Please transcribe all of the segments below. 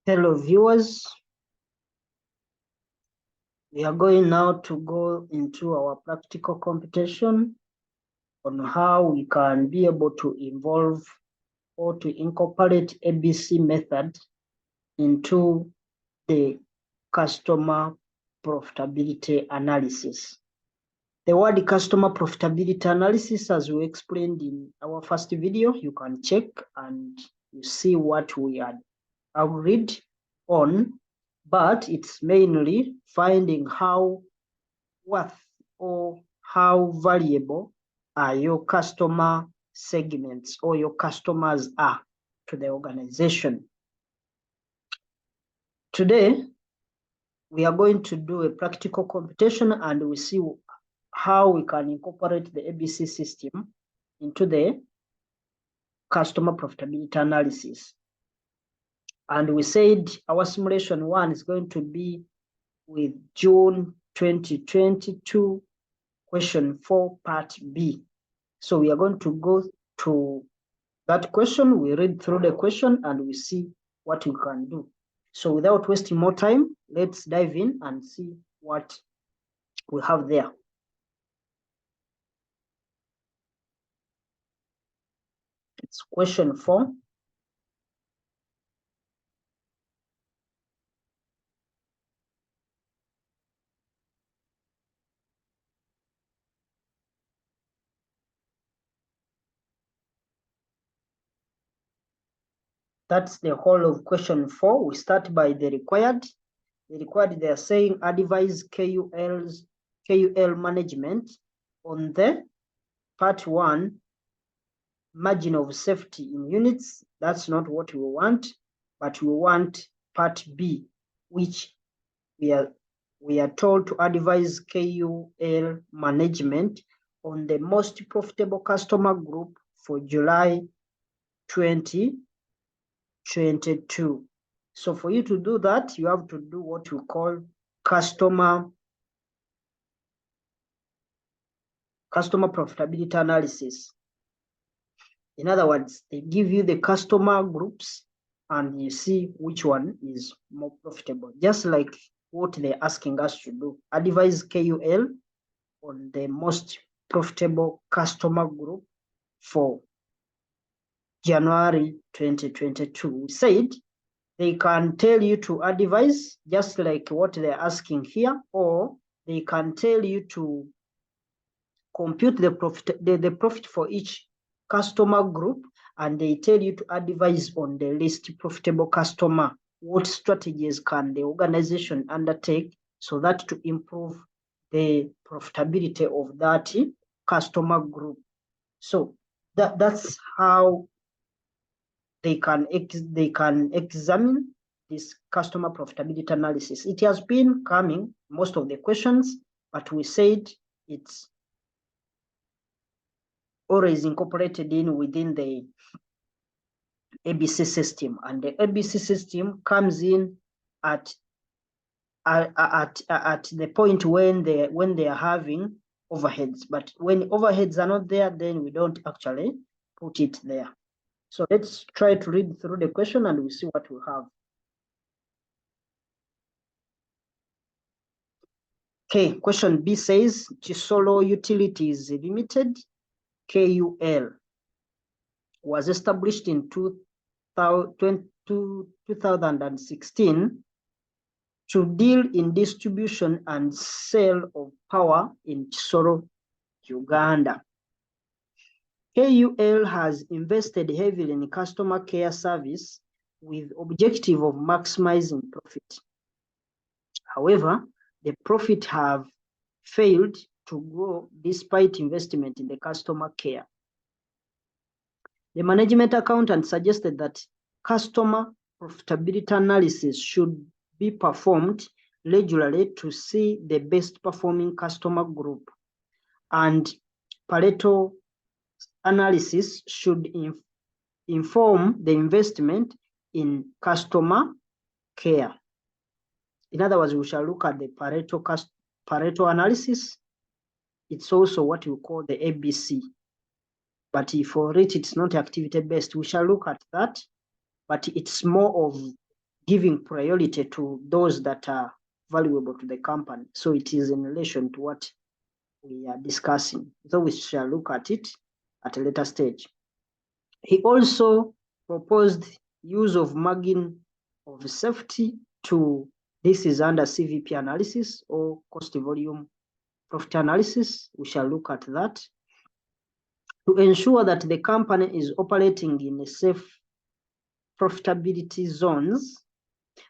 Hello viewers, we are going now to go into our practical computation on how we can be able to involve or to incorporate ABC method into the customer profitability analysis. The word customer profitability analysis, as we explained in our first video, you can check and you see what we had agreed on, but it's mainly finding how worth or how valuable are your customer segments or your customers are to the organization. Today, we are going to do a practical computation and we see how we can incorporate the ABC system into the customer profitability analysis. And we said our simulation 1 is going to be with June 2022, question 4, part B. So we are going to go to that question, we read through the question, and we see what we can do. So without wasting more time, let's dive in and see what we have there. It's question 4. That's the whole of question 4. We start by the required. The required, they are saying advise KUL management on the part 1, margin of safety in units. That's not what we want, but we want part B, which we are told to advise KUL management on the most profitable customer group for July 2022. So for you to do that, you have to do what we call customer profitability analysis. In other words, they give you the customer groups and you see which one is more profitable, just like what they're asking us to do. Advise KUL on the most profitable customer group for January 2022. We said they can tell you to advise, just like what they're asking here, or they can tell you to compute the profit for each customer group, and they tell you to advise on the least profitable customer. What strategies can the organization undertake so that to improve the profitability of that customer group? So that's how they can examine this customer profitability analysis. It has been coming, most of the questions, but we said it's always incorporated in within the ABC system, and the ABC system comes in at the point when they are having overheads. But when overheads are not there, then we don't actually put it there. So let's try to read through the question and we see what we have. Okay, question B says Chisolo Utilities Limited, KUL, was established in 2016 to deal in distribution and sale of power in Chisolo, Uganda. KUL has invested heavily in customer care service with objective of maximizing profit. However, the profit have failed to grow despite investment in the customer care. The management accountant suggested that customer profitability analysis should be performed regularly to see the best performing customer group, and Pareto analysis should inform the investment in customer care. In other words, we shall look at the Pareto analysis. It's also what we call the ABC. But for it, it's not activity-based. We shall look at that, but it's more of giving priority to those that are valuable to the company. So it is in relation to what we are discussing, though we shall look at it at a later stage. He also proposed use of margin of safety to, this is under CVP analysis or cost volume profit analysis. We shall look at that to ensure that the company is operating in a safe profitability zones.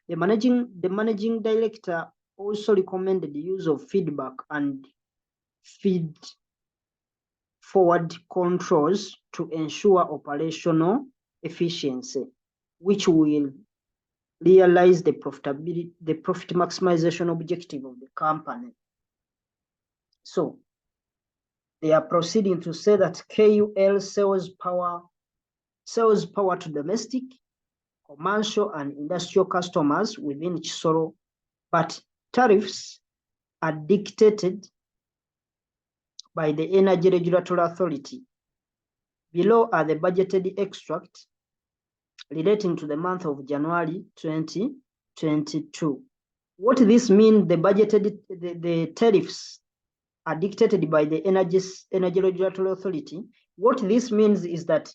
The managing director also recommended the use of feedback and feed forward controls to ensure operational efficiency, which will realize the profitability, the profit maximization objective of the company. So they are proceeding to say that KUL sells power to domestic, commercial, and industrial customers within Kisoro, but tariffs are dictated by the Energy Regulatory Authority. Below are the budgeted extract relating to the month of January 2022. What this means, the tariffs are dictated by the Energy Regulatory Authority. What this means is that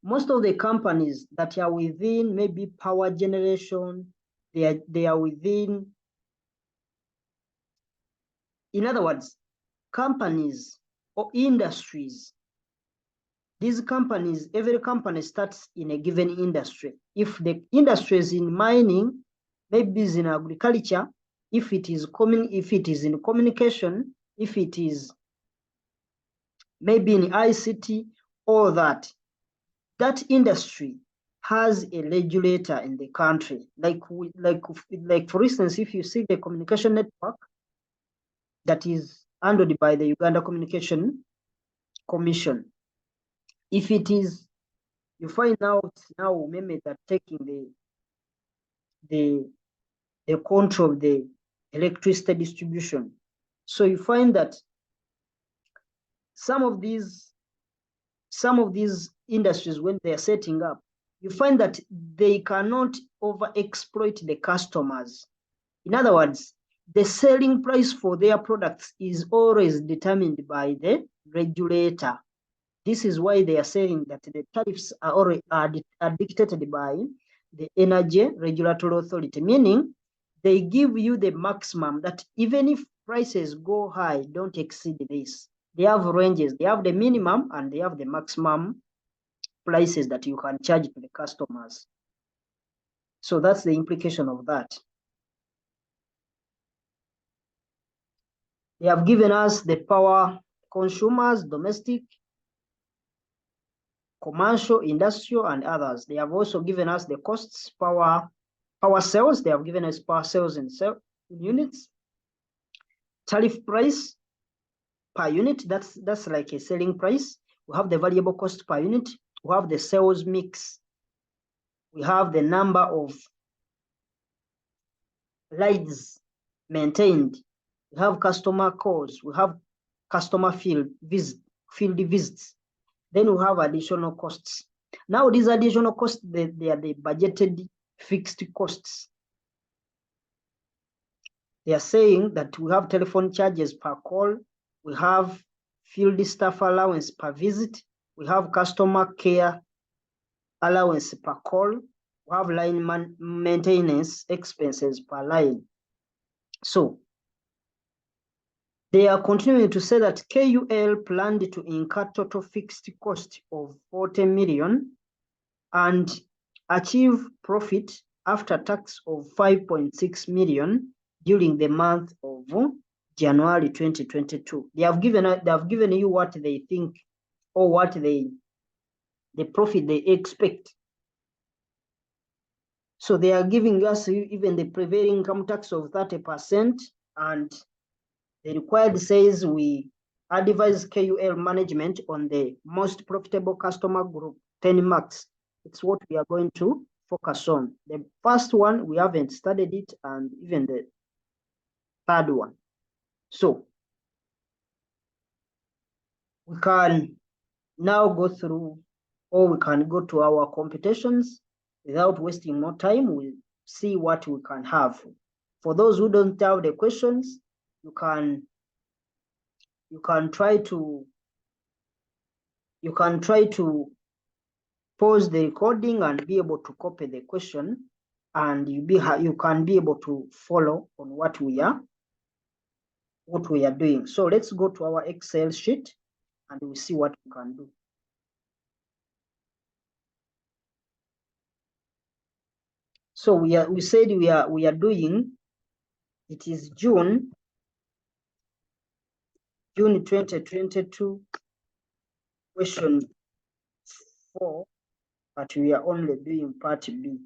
most of the companies that are within maybe power generation, they are within, in other words, companies or industries. These companies, every company starts in a given industry. If the industry is in mining, maybe it's in agriculture, if it is in communication, if it is maybe in ICT, all that industry has a regulator in the country. Like for instance, if you see the communication network that is handled by the Uganda Communication Commission, if it is, you find out now maybe that taking the control of the electricity distribution. So you find that some of these industries, when they are setting up, you find that they cannot overexploit the customers. In other words, the selling price for their products is always determined by the regulator. This is why they are saying that the tariffs are dictated by the Energy Regulatory Authority, meaning they give you the maximum that even if prices go high, don't exceed this. They have ranges. They have the minimum and they have the maximum prices that you can charge to the customers. So that's the implication of that. They have given us the power consumers, domestic, commercial, industrial, and others. They have also given us the costs, power sales. They have given us power sales in units, tariff price per unit. That's like a selling price. We have the variable cost per unit. We have the sales mix. We have the number of rides maintained. We have customer calls. We have customer field visits. Then we have additional costs. Now these additional costs, they are the budgeted fixed costs. They are saying that we have telephone charges per call. We have field staff allowance per visit. We have customer care allowance per call. We have line maintenance expenses per line. So they are continuing to say that KUL planned to incur total fixed cost of 40 million and achieve profit after tax of 5.6 million during the month of January 2022. They have given you what they think or what the profit they expect. So they are giving us even the prevailing income tax of 30%, and the required says we advise KUL management on the most profitable customer group, 10 marks. It's what we are going to focus on. The first one, we haven't studied it, and even the third one. So we can now go through, or we can go to our computations without wasting more time, we'll see what we can have. For those who don't have the questions, you can try to pause the recording and be able to copy the question, and you can be able to follow on what we are doing. So let's go to our Excel sheet and we'll see what we can do. So we said we are doing, it is June 2022, question 4, but we are only doing part B.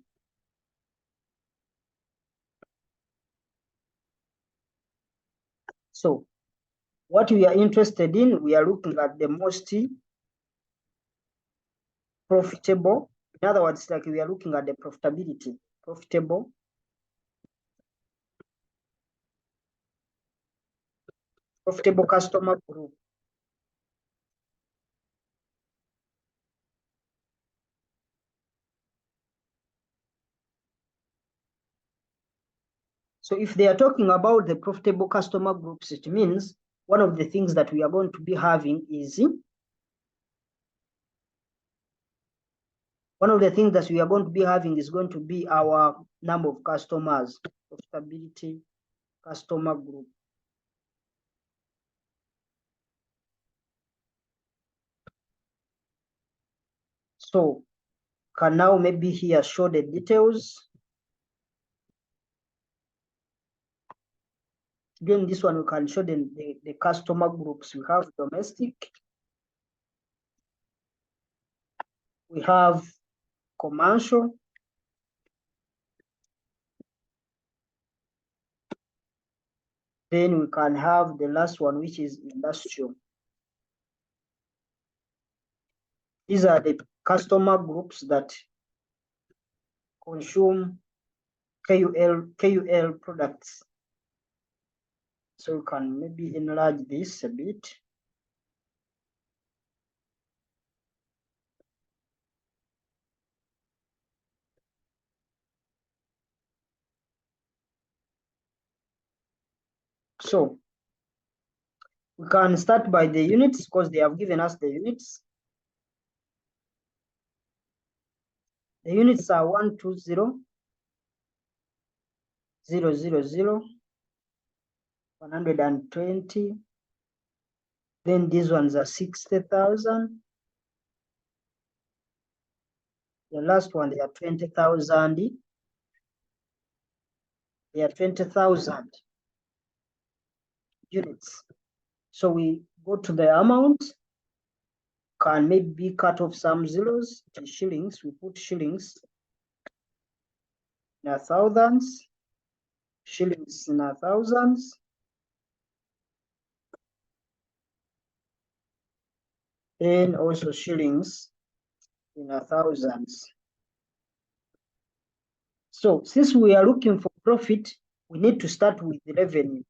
So what we are interested in, we are looking at the most profitable. In other words, like we are looking at the profitability, profitable customer group. So if they are talking about the profitable customer groups, it means one of the things that we are going to be having is going to be our number of customers, profitability customer group. So can now maybe here show the details. Again, this one we can show the customer groups. We have domestic, we have commercial, then we can have the last one, which is industrial. These are the customer groups that consume KUL products. So we can maybe enlarge this a bit. So we can start by the units because they have given us the units. The units are 120, 000, 120. Then these ones are 60,000. The last one, they are 20,000. They are 20,000 units. So we go to the amount, can maybe cut off some zeros to shillings. We put shillings in thousands, shillings in thousands. And also shillings in thousands. So since we are looking for profit, we need to start with the revenue.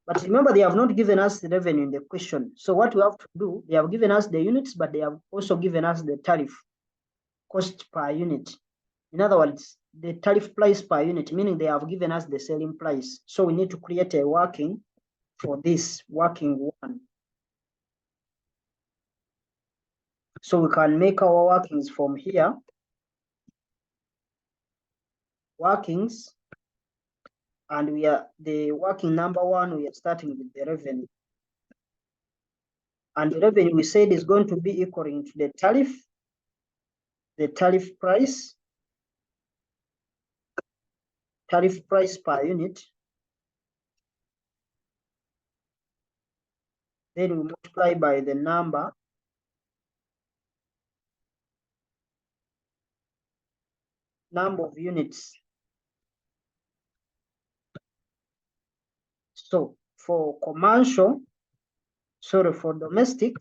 But remember, they have not given us the revenue in the question. So what we have to do, they have given us the units, but they have also given us the tariff, cost per unit. In other words, the tariff price per unit, meaning they have given us the selling price. So we need to create a working for this working one. So we can make our workings from here. Workings, and we are the working number one, we are starting with the revenue. And the revenue we said is going to be equaling to the tariff price per unit. Then we multiply by the number of units. So for domestic,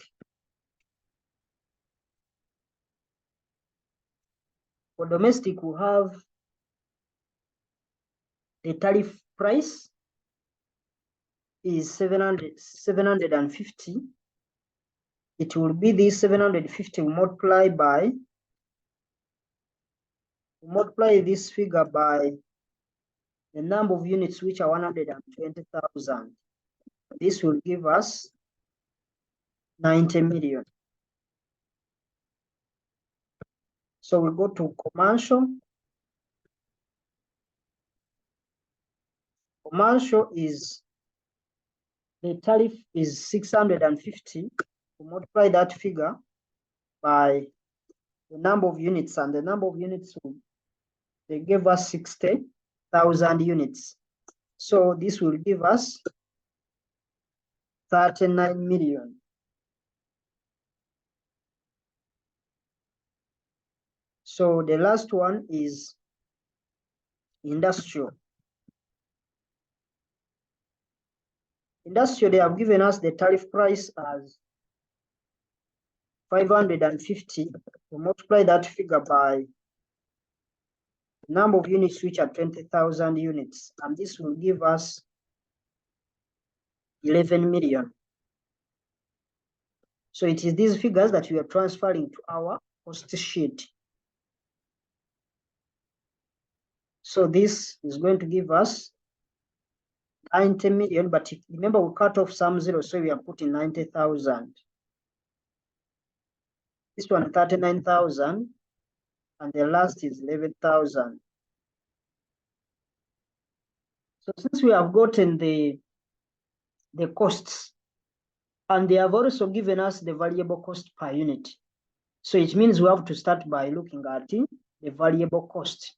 we have the tariff price is 750. It will be this 750 multiplied by We multiply this figure by the number of units, which are 120,000. This will give us 90 million. So we go to commercial. Commercial is, the tariff is 650. We multiply that figure by the number of units, and the number of units, they gave us 60,000 units. So this will give us 39 million. So the last one is industrial. Industrial, they have given us the tariff price as 550. We multiply that figure by the number of units, which are 20,000 units, and this will give us 11 million. So it is these figures that we are transferring to our cost sheet. So this is going to give us 90 million, but remember we cut off some zeros, so we are putting 90,000. This one 39,000, and the last is 11,000. So since we have gotten the costs, and they have also given us the variable cost per unit, so it means we have to start by looking at the variable cost.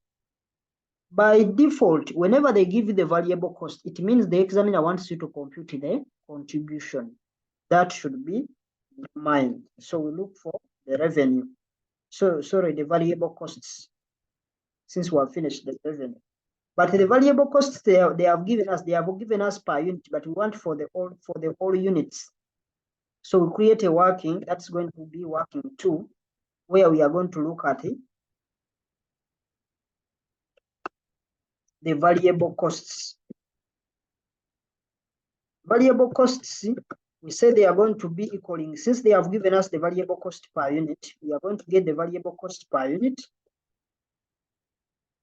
By default, whenever they give you the variable cost, it means the examiner wants you to compute the contribution. That should be in mind. So we look for the revenue. So sorry, the variable costs, since we have finished the revenue. But the variable costs they have given us per unit, but we want for the whole units. So we create a working that's going to be working 2, where we are going to look at the variable costs. Variable costs, we say they are going to be equaling, since they have given us the variable cost per unit, we are going to get the variable cost per unit.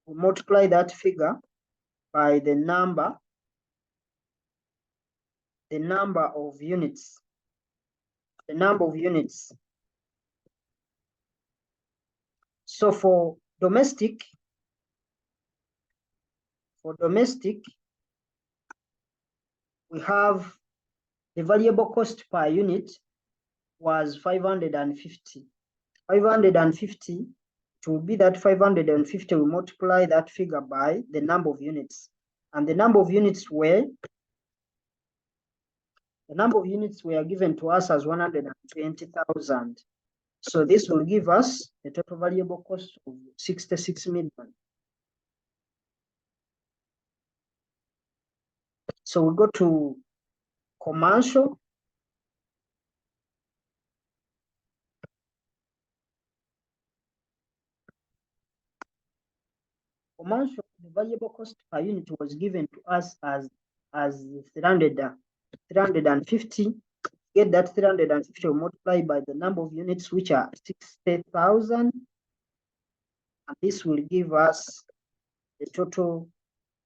We multiply that figure by the number of units. The number of units. So for domestic, we have the variable cost per unit was 550. 550, it will be that 550, we multiply that figure by the number of units. And the number of units were given to us as 120,000. So this will give us a total variable cost of 66 million. So we go to commercial. Commercial, the variable cost per unit was given to us as 350. Get that 350 multiplied by the number of units, which are 60,000, and this will give us the total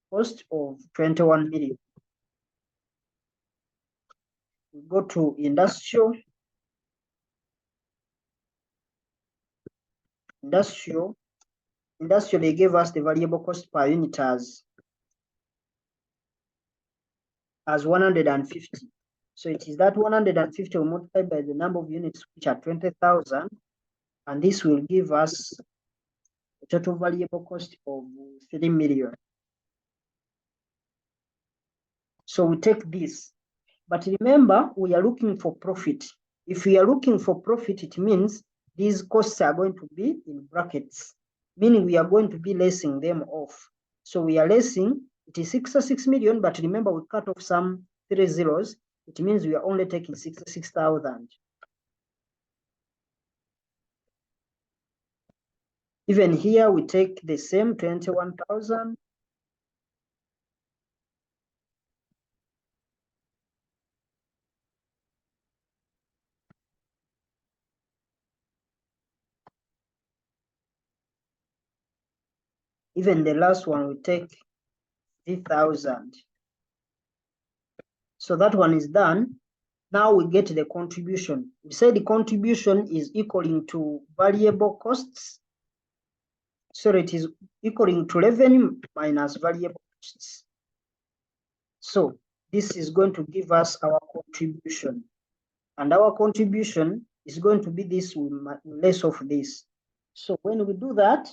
cost of 21 million. We go to industrial. Industrial, they gave us the variable cost per unit as 150. So it is that 150 multiplied by the number of units, which are 20,000, and this will give us a total variable cost of 3 million. So we take this, but remember, we are looking for profit. If we are looking for profit, it means these costs are going to be in brackets, meaning we are going to be lessing them off. So we are lessing, it is 66 million, but remember we cut off some 3 zeros. It means we are only taking 66,000. Even here, we take the same 21,000. Even the last one we take 3,000. So that one is done. Now we get the contribution. We say the contribution is equaling to variable costs. So it is equaling to revenue minus variable costs. So this is going to give us our contribution. And our contribution is going to be this less of this. So when we do that,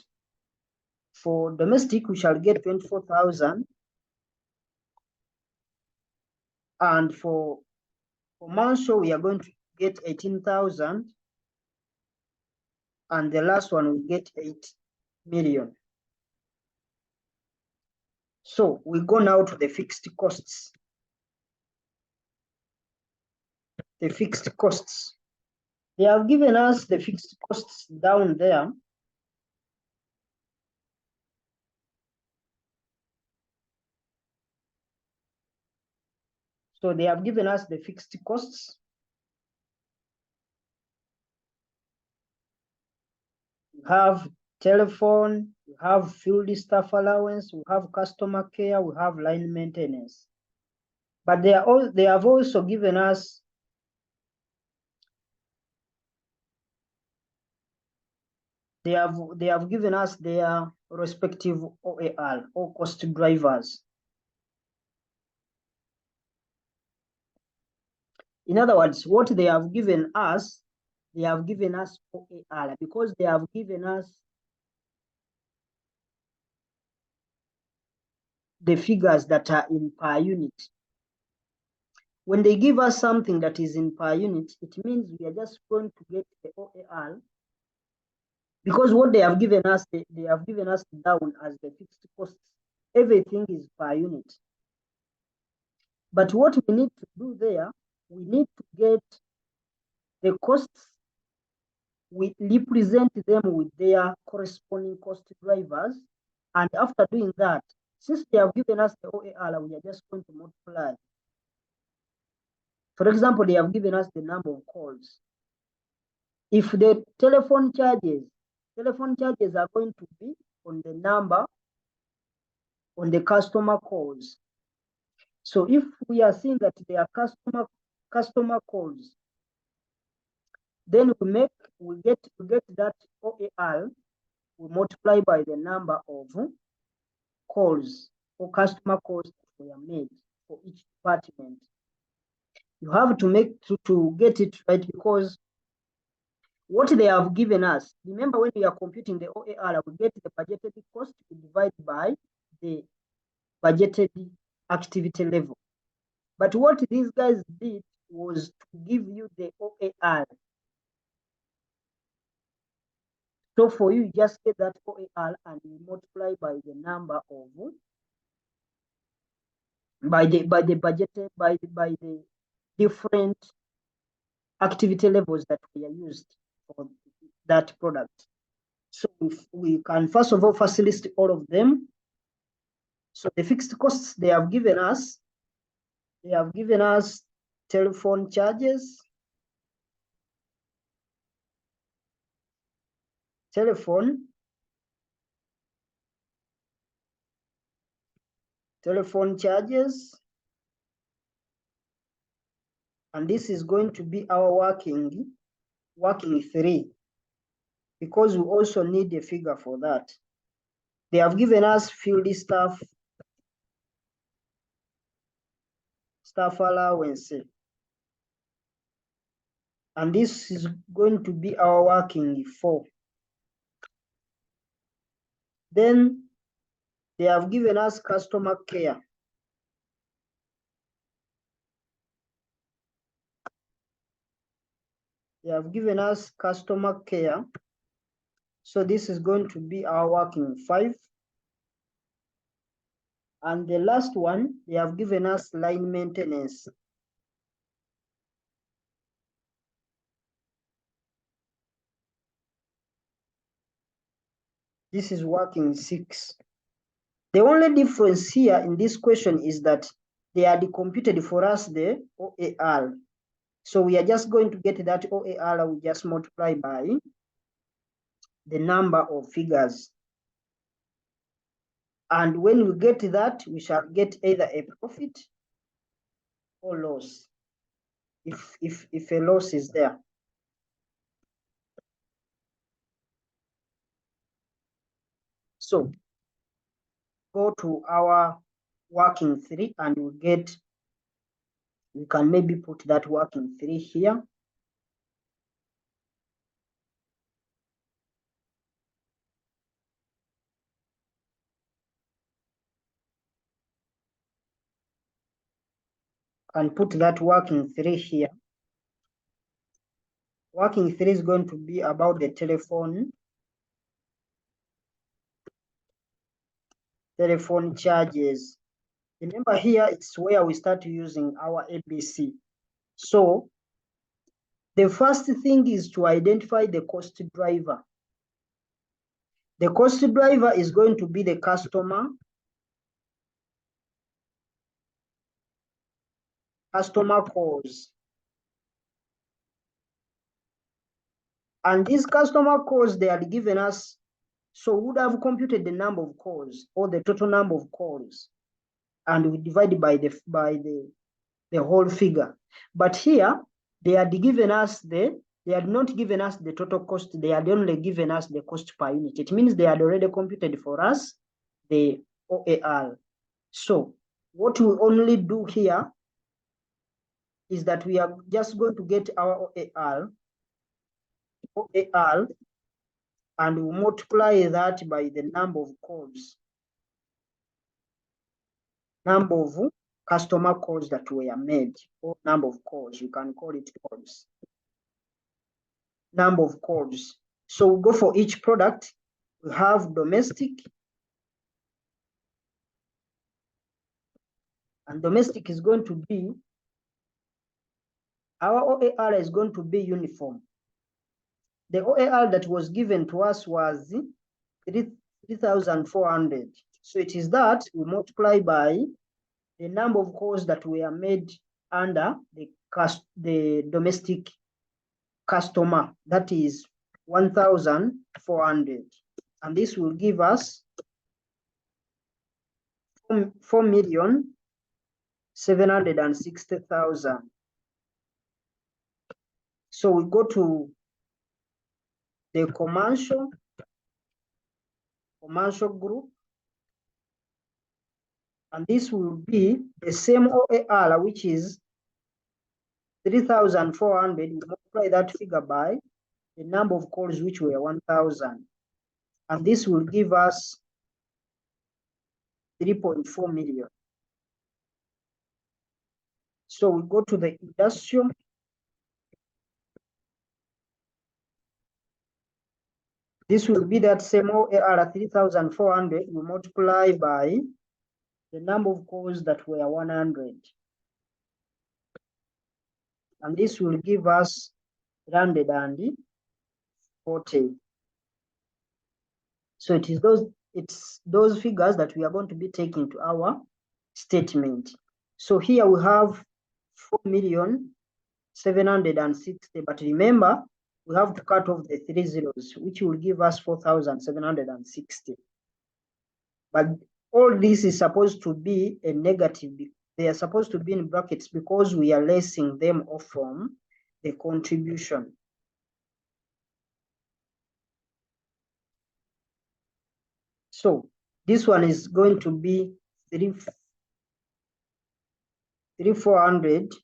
for domestic, we shall get 24,000. And for commercial, we are going to get 18,000. And the last one will get 8 million. So we go now to the fixed costs. The fixed costs. They have given us the fixed costs down there. So they have given us the fixed costs. We have telephone, we have field staff allowance, we have customer care, we have line maintenance. But they have also given us they have given us their respective OAR or cost drivers. In other words, what they have given us OAR because they have given us the figures that are in per unit. When they give us something that is in per unit, it means we are just going to get the OAR because what they have given us, they have given us down as the fixed costs. Everything is per unit. But what we need to do there, we need to get the costs, we represent them with their corresponding cost drivers. And after doing that, since they have given us the OAR, we are just going to multiply. For example, they have given us the number of calls. If the telephone charges are going to be on the number, on the customer calls. So if we are seeing that they are customer calls, then we get that OAR, we multiply by the number of calls or customer calls that were made for each department. You have to get it right because what they have given us, remember when we are computing the OAR, we get the budgeted cost, we divide by the budgeted activity level. But what these guys did was to give you the OAR. So for you, just get that OAR and you multiply by the number of by the different activity levels that we are used for that product. So we can first of all first list all of them. So the fixed costs they have given us telephone charges, telephone charges, and this is going to be our working 3 because we also need a figure for that. They have given us field staff allowance, and this is going to be our working 4. Then they have given us customer care. They have given us customer care. So this is going to be our working 5. And the last one, they have given us line maintenance. This is working 6. The only difference here in this question is that they are decomputed for us the OAR. So we are just going to get that OAR, we just multiply by the number of figures. And when we get that, we shall get either a profit or loss, if a loss is there. So go to our working three and we get, we can maybe put that working three here. And put that working three here. Working three is going to be about the telephone charges. Remember here, it's where we start using our ABC. So the first thing is to identify the cost driver. The cost driver is going to be the customer calls. And these customer calls, they are given us, so we would have computed the number of calls or the total number of calls, and we divide by the whole figure. But here they had given us they had not given us the total cost, they had only given us the cost per unit. It means they had already computed for us the OAR. So what we only do here is that we are just going to get our OAR, and we multiply that by the number of calls, number of customer calls that were made, or number of calls, you can call it calls, number of calls. So we go for each product, we have domestic, and domestic is going to be, our OAR is going to be uniform. The OAR that was given to us was 3,400. So it is that we multiply by the number of calls that were made under the domestic customer, that is 1,400. And this will give us 4,760,000. So we go to the commercial group, and this will be the same OAR, which is 3,400. We multiply that figure by the number of calls, which were 1,000, and this will give us 3.4 million. So we go to the industrial. This will be that same OAR 3,400. We multiply by the number of calls that were 100. And this will give us 340. So it's those figures that we are going to be taking to our statement. So here we have 4,760,000, but remember, we have to cut off the 3 zeros, which will give us 4,760. But all this is supposed to be a negative. They are supposed to be in brackets because we are lessing them off from the contribution. So this one is going to be 3,400.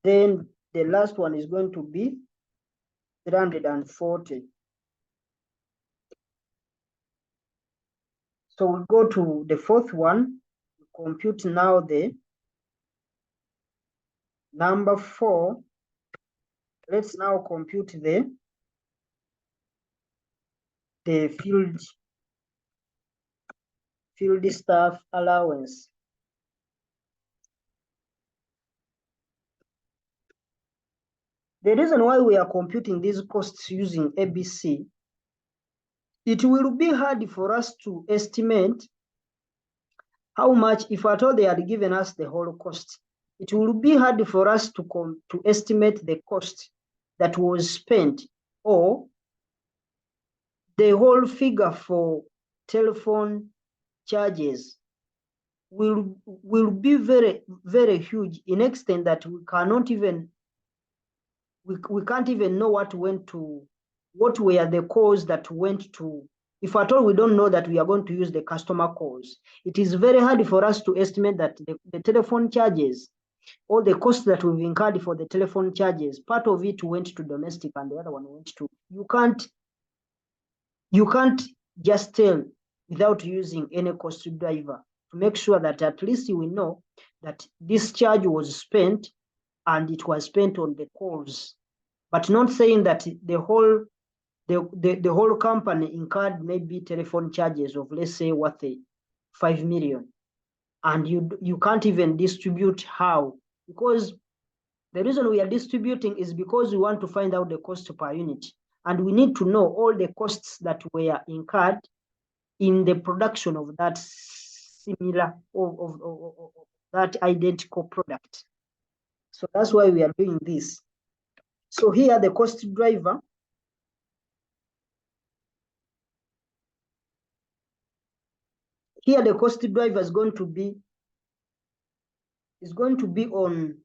Then the last one is going to be 340. So we go to the fourth one, compute now the number 4. Let's now compute the field staff allowance. The reason why we are computing these costs using ABC, it will be hard for us to estimate how much, if at all they had given us the whole cost, it will be hard for us to estimate the cost that was spent, or the whole figure for telephone charges will be very, very huge in extent that we cannot even we can't even know what were the calls that went to. If at all we don't know that we are going to use the customer calls, it is very hard for us to estimate that the telephone charges, all the costs that we've incurred for the telephone charges, part of it went to domestic and the other one went to. You can't just tell without using any cost driver to make sure that at least we know that this charge was spent and it was spent on the calls, but not saying that the whole company incurred maybe telephone charges of, let's say, worth 5 million, and you can't even distribute how, because the reason we are distributing is because we want to find out the cost per unit, and we need to know all the costs that were incurred in the production of that similar of that identical product. So that's why we are doing this. So here the cost driver, here the cost driver is going to be on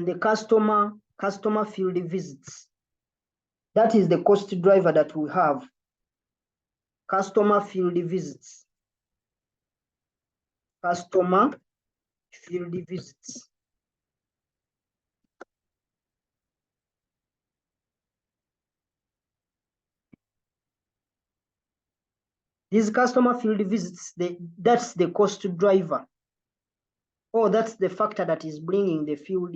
the customer field visits. That is the cost driver that we have. Customer field visits. Customer field visits. These customer field visits, that's the cost driver. Or that's the factor that is bringing the field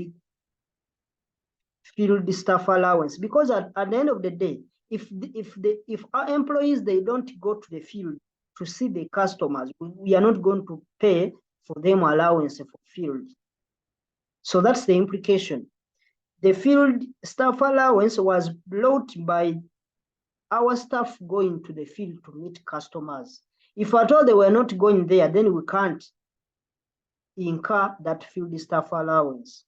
staff allowance. Because at the end of the day, if our employees, they don't go to the field to see the customers, we are not going to pay for them allowance for field. So that's the implication. The field staff allowance was brought by our staff going to the field to meet customers. If at all they were not going there, then we can't incur that field staff allowance.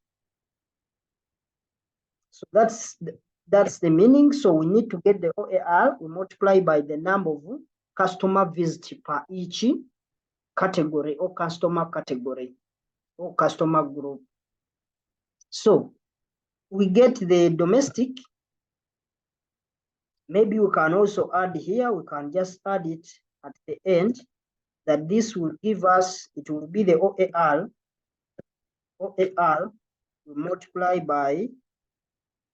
So that's the meaning. So we need to get the OAR, we multiply by the number of customer visits per each category or customer category or customer group. So we get the domestic. Maybe we can also add here, we can just add it at the end, that this will give us, it will be the OAR we multiply by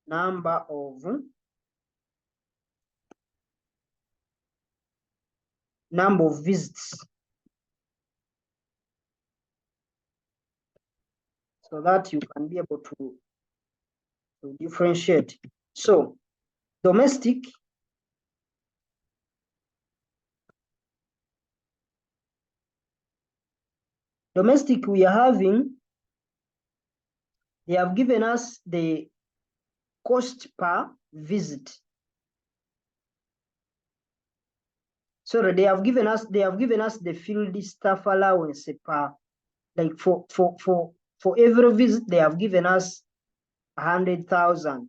number of visits, so that you can be able to differentiate. So domestic, we are having, they have given us the cost per visit. So they have given us the field staff allowance per, like for every visit they have given us 100,000,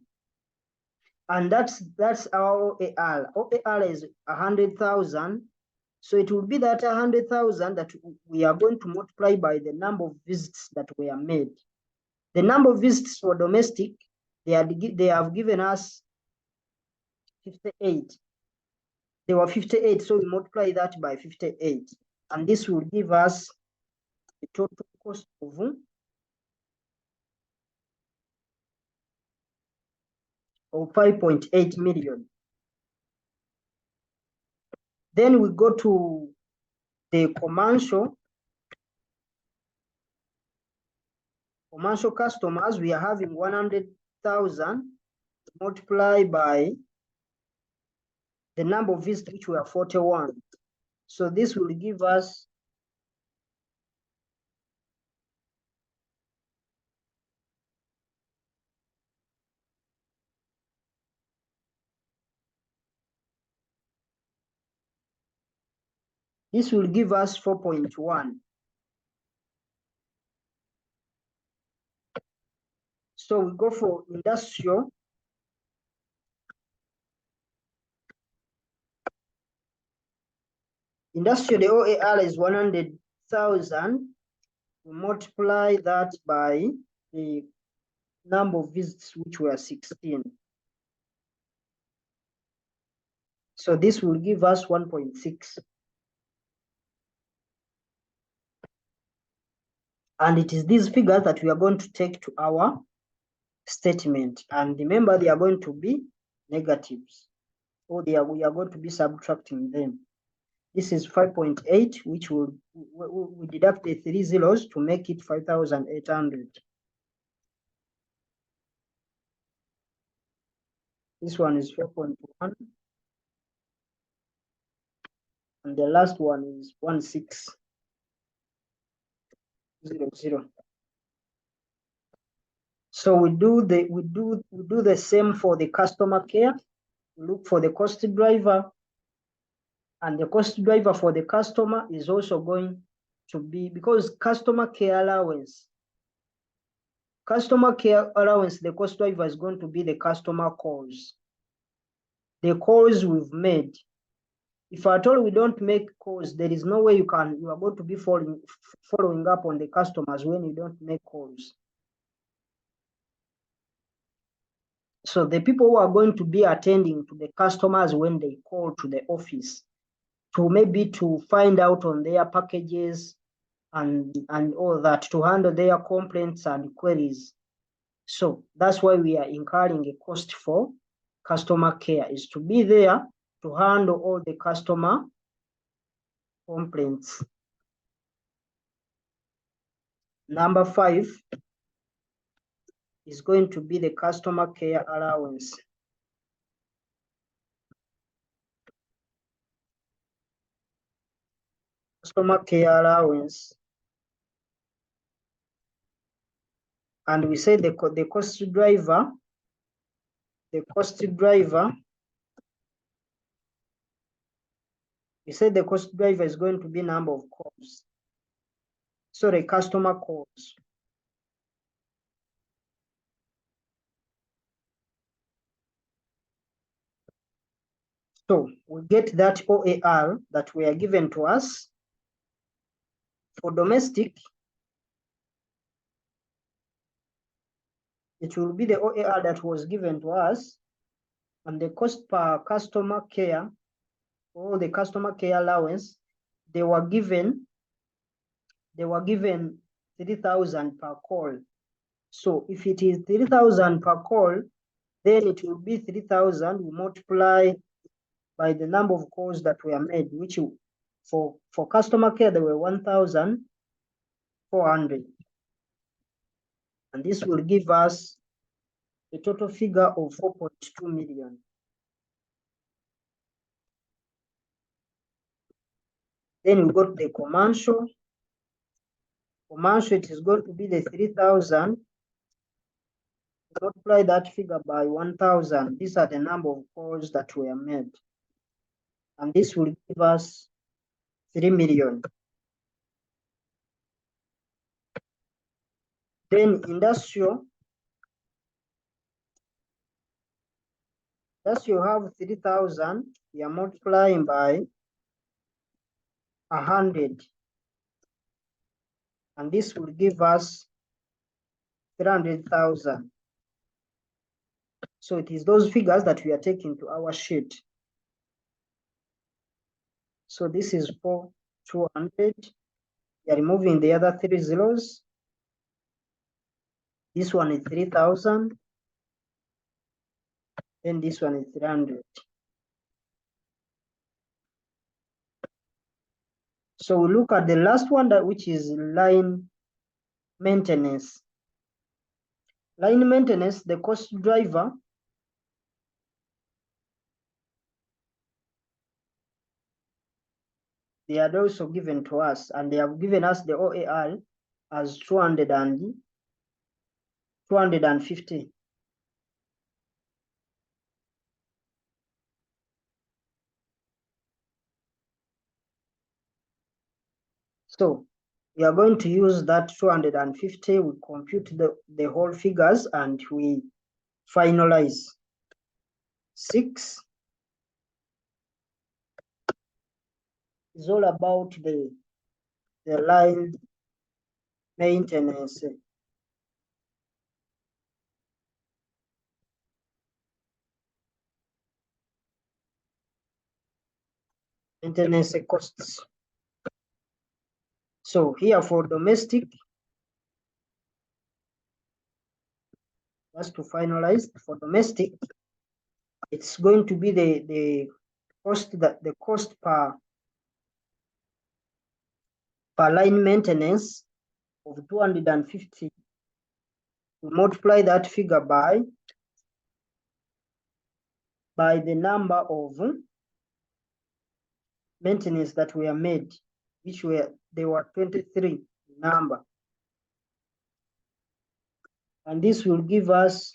and that's our OAR. OAR is 100,000. So it will be that 100,000 that we are going to multiply by the number of visits that were made. The number of visits for domestic, they have given us 58. They were 58, so we multiply that by 58. And this will give us the total cost of 5.8 million. Then we go to the commercial customers. We are having 100,000 multiplied by the number of visits, which were 41. So this will give us This will give us 4.1. So we go for industrial. Industrial, the OAR is 100,000. We multiply that by the number of visits, which were 16. So this will give us 1.6. And it is these figures that we are going to take to our statement. And remember, they are going to be negatives, or we are going to be subtracting them. This is 5.8, which will we deduct the 3 zeros to make it 5,800. This one is 4.1. And the last one is 1600. So we do the same for the customer care. We look for the cost driver, and the cost driver for the customer is also going to be, because customer care allowance, the cost driver is going to be the customer calls. The calls we've made. If at all we don't make calls, there is no way you are going to be following up on the customers when you don't make calls. So the people who are going to be attending to the customers when they call to the office, to find out on their packages and all that, to handle their complaints and queries. So that's why we are incurring a cost for customer care, is to be there to handle all the customer complaints. Number 5 is going to be the customer care allowance. Customer care allowance. And we say the cost driver, we say the cost driver is going to be number of calls. Sorry, customer calls. So we get that OAR that we are given to us. For domestic, it will be the OAR that was given to us, and the cost per customer care, or the customer care allowance, they were given 3,000 per call. So if it is 3,000 per call, then it will be 3,000. We multiply by the number of calls that were made, which for customer care, there were 1,400. And this will give us a total figure of 4.2 million. Then we got the commercial. Commercial, it is going to be the 3,000. Multiply that figure by 1,000. These are the number of calls that were made. And this will give us 3 million. Then industrial you have 3,000. We are multiplying by 100. And this will give us 300,000. So it is those figures that we are taking to our sheet. So this is 4,200. We are removing the other 3 zeros. This one is 3,000. Then this one is 300. So we look at the last one, which is line maintenance. Line maintenance, the cost driver, they are also given to us, and they have given us the OAR as 250. So we are going to use that 250. We compute the whole figures and we finalize. 6 is all about the line maintenance. Maintenance costs. So here for domestic, just to finalize, for domestic, it's going to be the cost per line maintenance of 250. We multiply that figure by the number of maintenance that were made, which they were 23 number, and this will give us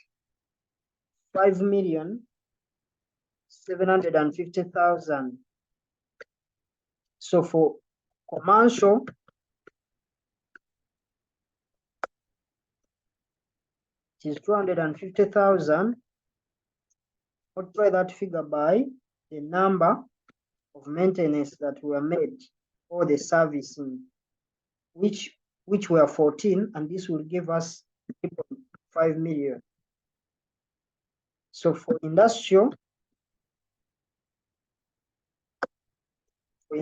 5,750,000. So for commercial, it is 250,000. Multiply that figure by the number of maintenance that were made, or the servicing, which were 14, and this will give us 3.5 million. So for industrial, the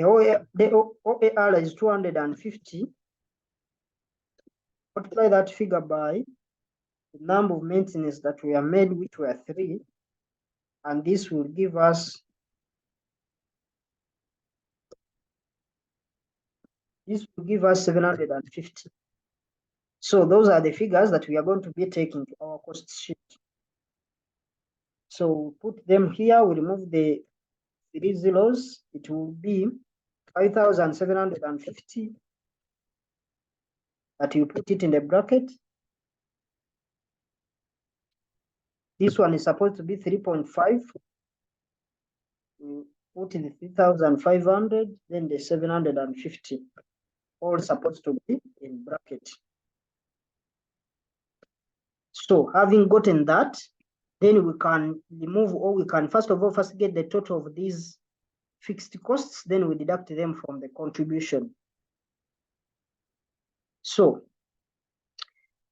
OAR is 250. Multiply that figure by the number of maintenance that were made, which were 3, and this will give us 750. So those are the figures that we are going to be taking to our cost sheet. So put them here, we remove the 3 zeros, it will be 5,750, that you put it in the bracket. This one is supposed to be 3.5. We put in the 3,500, then the 750, all supposed to be in bracket. So having gotten that, then we can remove, or we can first get the total of these fixed costs, then we deduct them from the contribution. So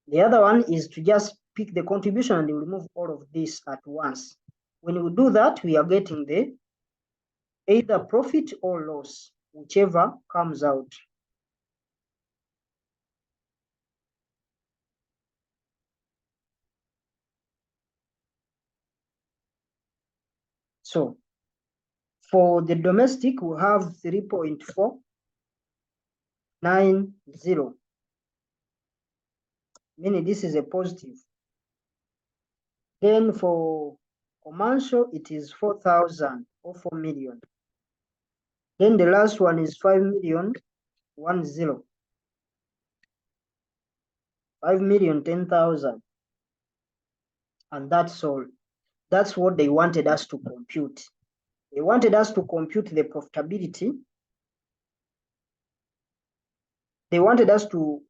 the other one is to just pick the contribution and remove all of this at once. When we do that, we are getting the either profit or loss, whichever comes out. So for the domestic, we have 3.490, meaning this is a positive. Then for commercial, it is 4,000 or 4 million. Then the last one is 5,010,000. 5,010,000. And that's all. That's what they wanted us to compute. They wanted us to compute the profitability. They wanted us to,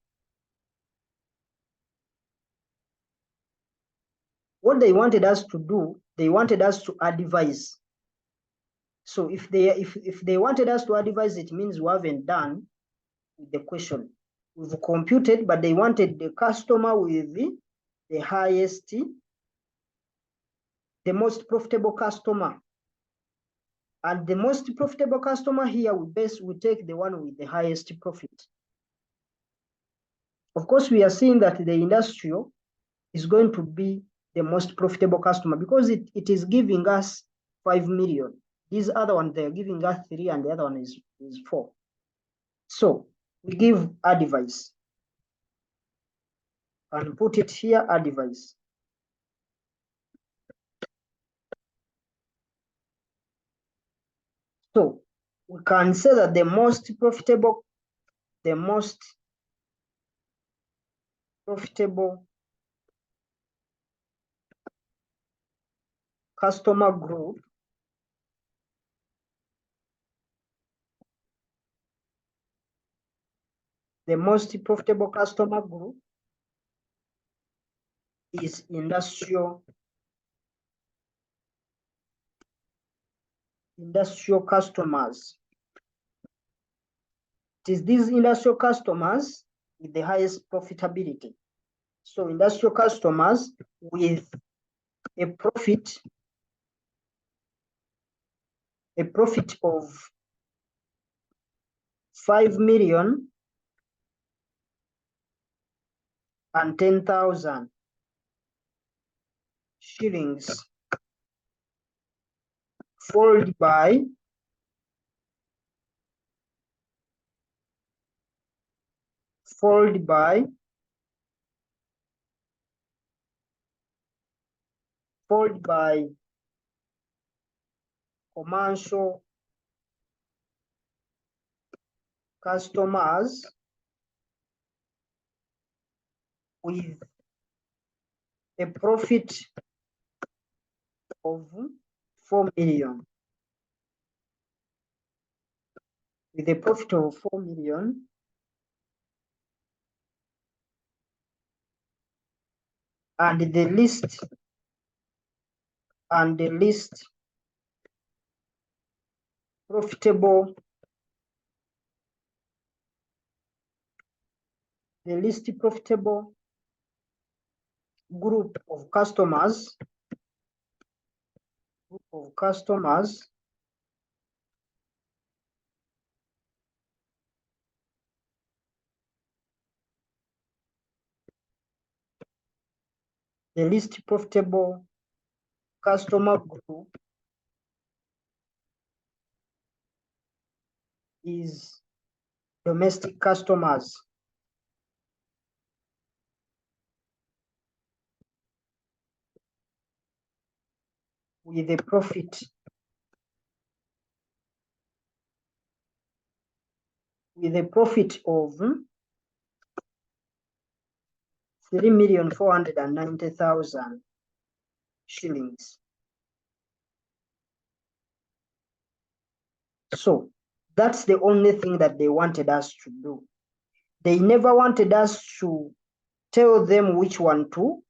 what they wanted us to do, they wanted us to advise. So if they wanted us to advise, it means we haven't done the question. We've computed, but they wanted the customer with the highest, the most profitable customer. And the most profitable customer here, we take the one with the highest profit. Of course, we are seeing that the industrial is going to be the most profitable customer because it is giving us 5 million. These other ones, they're giving us 3, and the other one is 4. So we give advice and put it here, advice. So we can say that the most profitable customer group is industrial industrial customers. It is these industrial customers with the highest profitability. So industrial customers with a profit of 5 million and 10,000 shillings, followed by commercial customers with a profit of 4 million. With a profit of 4 million, and the least profitable group of customers the least profitable customer group is domestic customers. With a profit of 3,490,000 shillings. So that's the only thing that they wanted us to do. They never wanted us to tell them which one to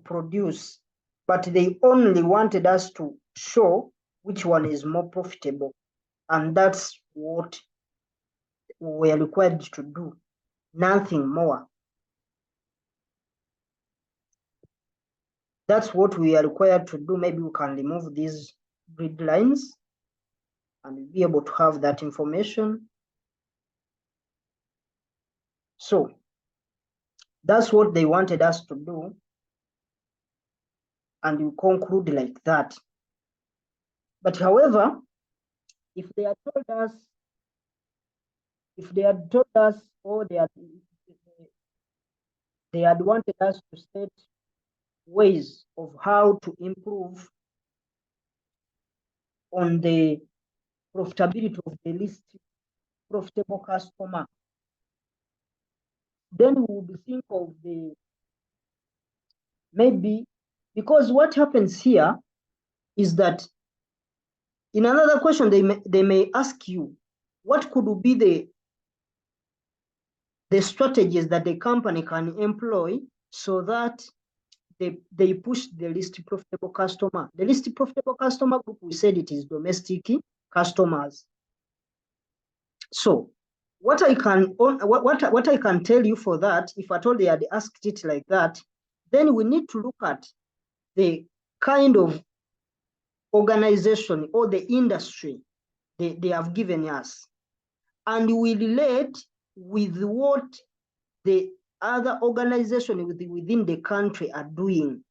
produce, but they only wanted us to show which one is more profitable. And that's what we are required to do, nothing more. That's what we are required to do. Maybe we can remove these grid lines and be able to have that information. So that's what they wanted us to do. And we conclude like that. But however, if they had told us, or they had wanted us to state ways of how to improve on the profitability of the least profitable customer, then we will think of the, maybe, because what happens here is that in another question they may ask you, what could be the strategies that the company can employ so that they push the least profitable customer. The least profitable customer group, we said it is domestic customers. So what I can tell you for that, if at all they had asked it like that, then we need to look at the kind of organization or the industry they have given us, and we relate with what the other organizations within the country are doing.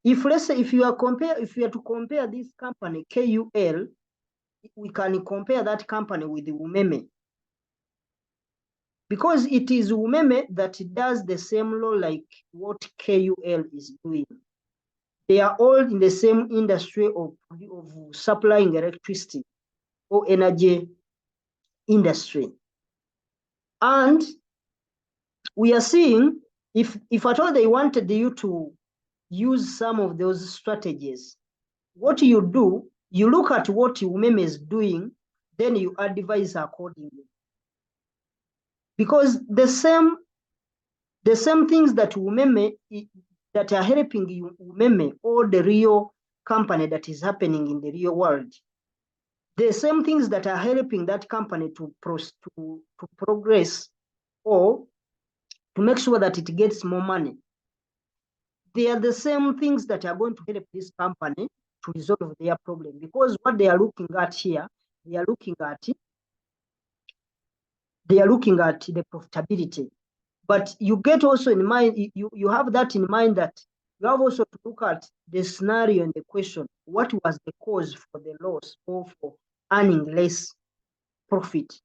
If let's say if you are to compare this company KUL, we can compare that company with the Umeme, because it is Umeme that does the same law like what KUL is doing. They are all in the same industry of supplying electricity or energy industry. And we are seeing, if at all they wanted you to use some of those strategies, what you do, you look at what Umeme is doing, then you advise accordingly. Because the same things that Umeme, that are helping you, Umeme, or the real company that is happening in the real world. The same things that are helping that company to progress or to make sure that it gets more money. They are the same things that are going to help this company to resolve their problem, because what they are looking at here, they are looking at the profitability. But you get also in mind, you have that in mind, that you have also to look at the scenario and the question, what was the cause for the loss or for earning less profit?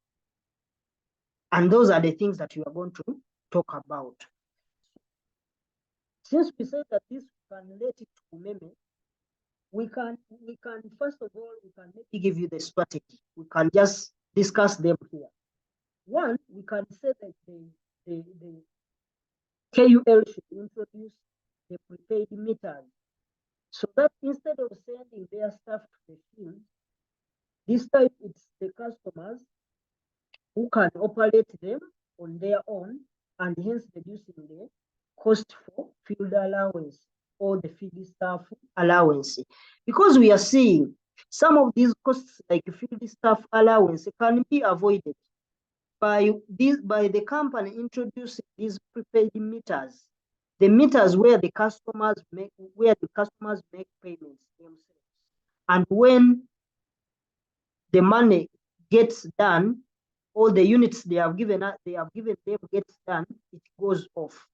And those are the things that you are going to talk about. Since we said that this can relate it to meme, we can first of all, we can maybe give you the strategy. We can just discuss them here. One, we can say that the KUL should introduce the prepaid meters, so that instead of sending their staff to the field, this time it's the customers who can operate them on their own, and hence reducing the cost for field allowance or the field staff allowance. Because we are seeing some of these costs, like field staff allowance, can be avoided by the company introducing these prepaid meters, the meters where the customers make payments themselves, and when the money gets done, or the units they have given them gets done, it goes off.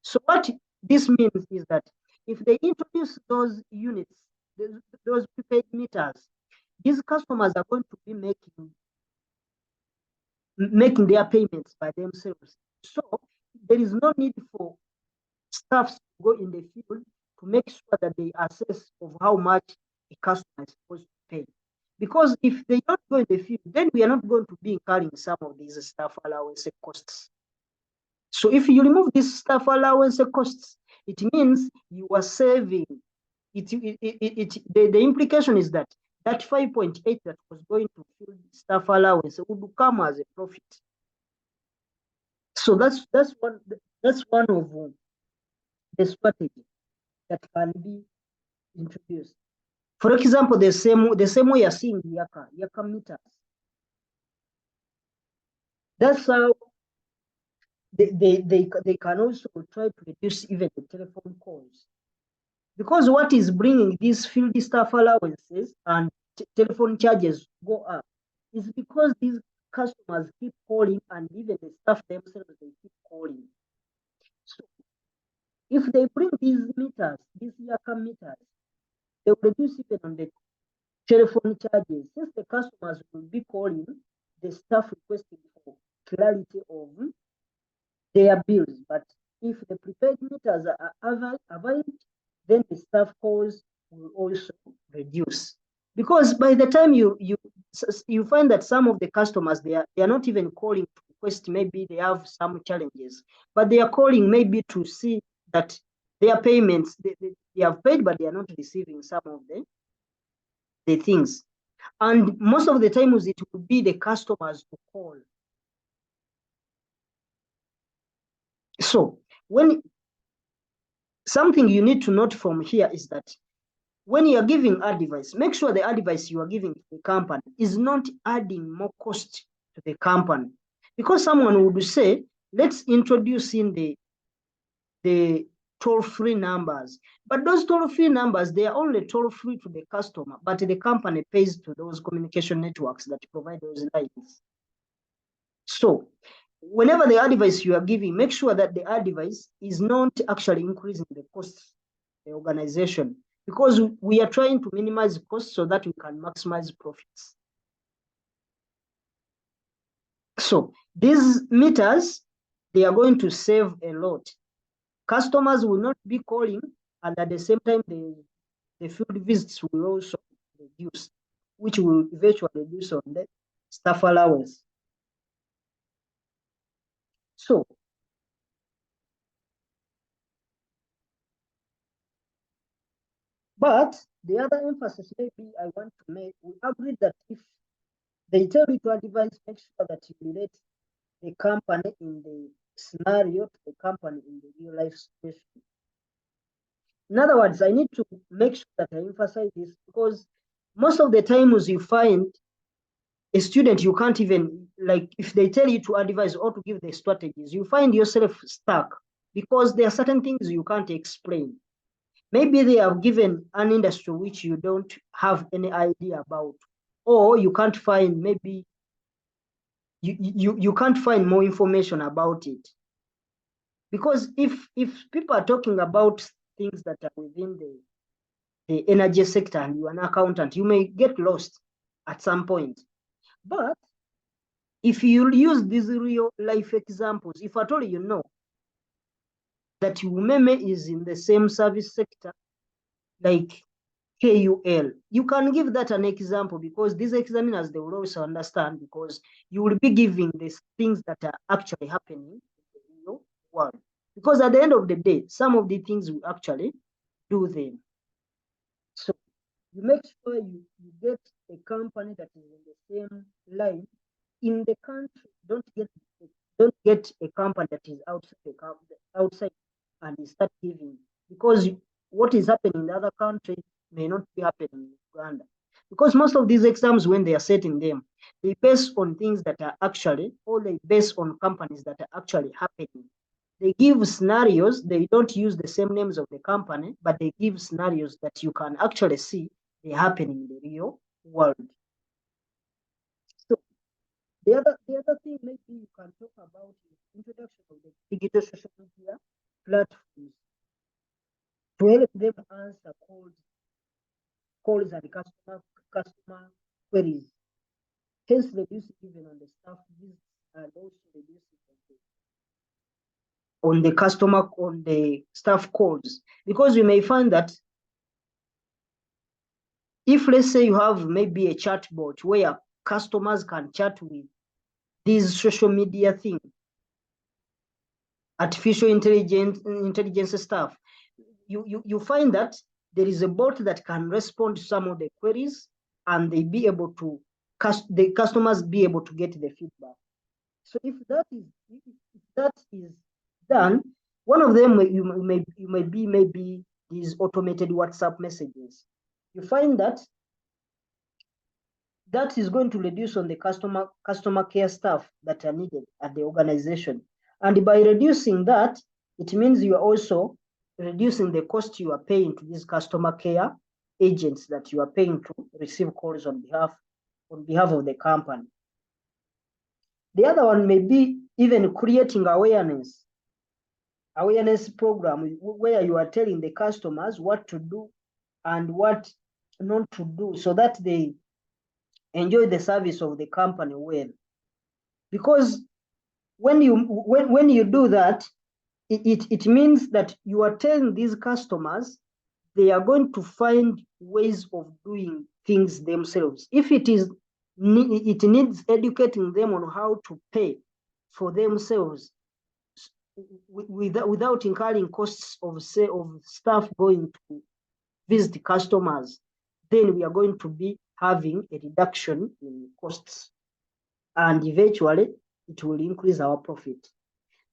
So what this means is that if they introduce those units, those prepaid meters, these customers are going to be making their payments by themselves. So there is no need for staff to go in the field to make sure that they assess of how much a customer is supposed to pay. Because if they don't go in the field, then we are not going to be incurring some of these staff allowance costs. So if you remove these staff allowance costs, it means you are saving. The implication is that 5.8 that was going to field staff allowance would come as a profit. So that's one of the strategy that can be introduced. For example, the same way you're seeing the acca meters. That's how they can also try to reduce even the telephone calls. Because what is bringing these field staff allowances and telephone charges go up is because these customers keep calling, and even the staff themselves, they keep calling. So if they bring these meters, these acca meters, they will reduce even on the telephone charges, since the customers will be calling the staff requesting for clarity of their bills. But if the prepaid meters are available, then the staff calls will also reduce. Because by the time you find that some of the customers, they are not even calling to request, maybe they have some challenges, but they are calling maybe to see that their payments, they have paid, but they are not receiving some of the things. And most of the times it will be the customers who call. So when something you need to note from here is that when you are giving advice, make sure the advice you are giving to the company is not adding more cost to the company. Because someone would say, let's introduce in the toll-free numbers. But those toll-free numbers, they are only toll-free to the customer, but the company pays to those communication networks that provide those lines. So whenever the advice you are giving, make sure that the advice is not actually increasing the cost of the organization, because we are trying to minimize costs so that we can maximize profits. So these meters, they are going to save a lot. Customers will not be calling, and at the same time, the field visits will also reduce, which will eventually reduce on the staff allowance. So but the other emphasis maybe I want to make, we agree that if they tell you to advise, make sure that you relate the company in the scenario to the company in the real life situation. In other words, I need to make sure that I emphasize this, because most of the times you find a student, you can't even, like, if they tell you to advise or to give the strategies, you find yourself stuck because there are certain things you can't explain. Maybe they have given an industry which you don't have any idea about, or you can't find, maybe you can't find more information about it. Because if people are talking about things that are within the energy sector and you're an accountant, you may get lost at some point. But if you use these real life examples, if at all you know that Umeme is in the same service sector like KUL, you can give that an example, because these examiners, they will also understand, because you will be giving these things that are actually happening in the real world. Because at the end of the day, some of the things we actually do them. So you make sure you get a company that is in the same line in the country. Don't get a company that is outside and you start giving, because what is happening in the other country may not be happening in Uganda. Because most of these exams, when they are setting them, they base on things that are actually, or they base on companies that are actually happening. They give scenarios, they don't use the same names of the company, but they give scenarios that you can actually see they happen in the real world. So the other thing maybe you can talk about is introduction of the digital social media platforms to help them answer calls and customer queries. Hence reducing even on the staff visits and also reducing on the staff calls. Because you may find that if, let's say, you have maybe a chatbot where customers can chat with these social media thing, artificial intelligence stuff, you find that there is a bot that can respond to some of the queries, and they be able to the customers be able to get the feedback. So if that is done, one of them you may be maybe these automated WhatsApp messages. You find that is going to reduce on the customer care staff that are needed at the organization. And by reducing that, it means you are also reducing the cost you are paying to these customer care agents that you are paying to receive calls on behalf of the company. The other one may be even creating awareness program where you are telling the customers what to do and what not to do, so that they enjoy the service of the company well. Because when you do that, it means that you are telling these customers they are going to find ways of doing things themselves. If it needs educating them on how to pay for themselves without incurring costs of staff going to visit customers, then we are going to be having a reduction in costs, and eventually it will increase our profit.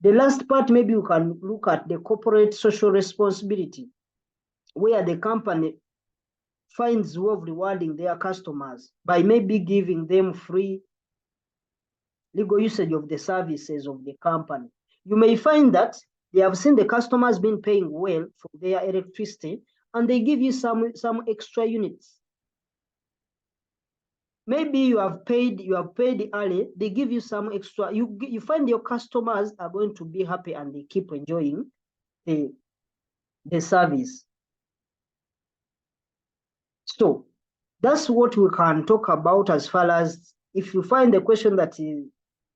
The last part, maybe you can look at the corporate social responsibility, where the company finds way of rewarding their customers by maybe giving them free legal usage of the services of the company. You may find that they have seen the customers been paying well for their electricity, and they give you some extra units. Maybe you have paid early, they give you some extra. You find your customers are going to be happy and they keep enjoying the service. So that's what we can talk about. As far as, if you find the question that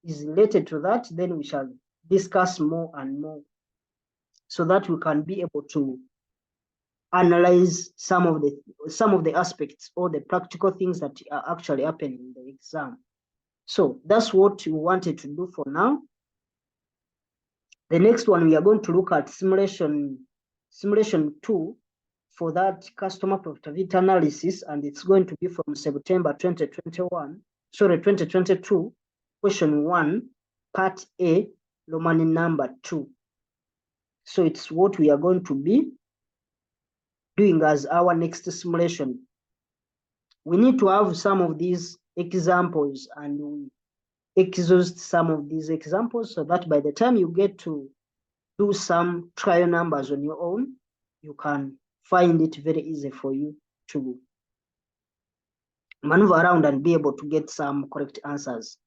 is related to that, then we shall discuss more and more, so that we can be able to analyze some of the aspects or the practical things that are actually happening in the exam. So that's what we wanted to do for now. The next one, we are going to look at simulation 2 for that customer profitability analysis, and it's going to be from September 2022, question 1, part A, Roman number 2. So it's what we are going to be doing as our next simulation, we need to have some of these examples, and we exhaust some of these examples so that by the time you get to do some trial numbers on your own, you can find it very easy for you to maneuver around and be able to get some correct answers.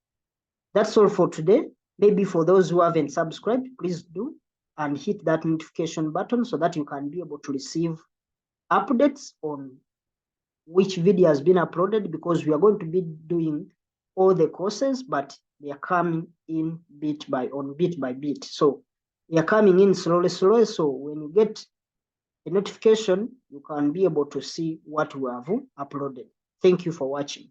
That's all for today. Maybe for those who haven't subscribed, please do and hit that notification button so that you can be able to receive updates on which video has been uploaded, because we are going to be doing all the courses, but they are coming in bit by bit. So they are coming in slowly. So when you get a notification, you can be able to see what we have uploaded. Thank you for watching.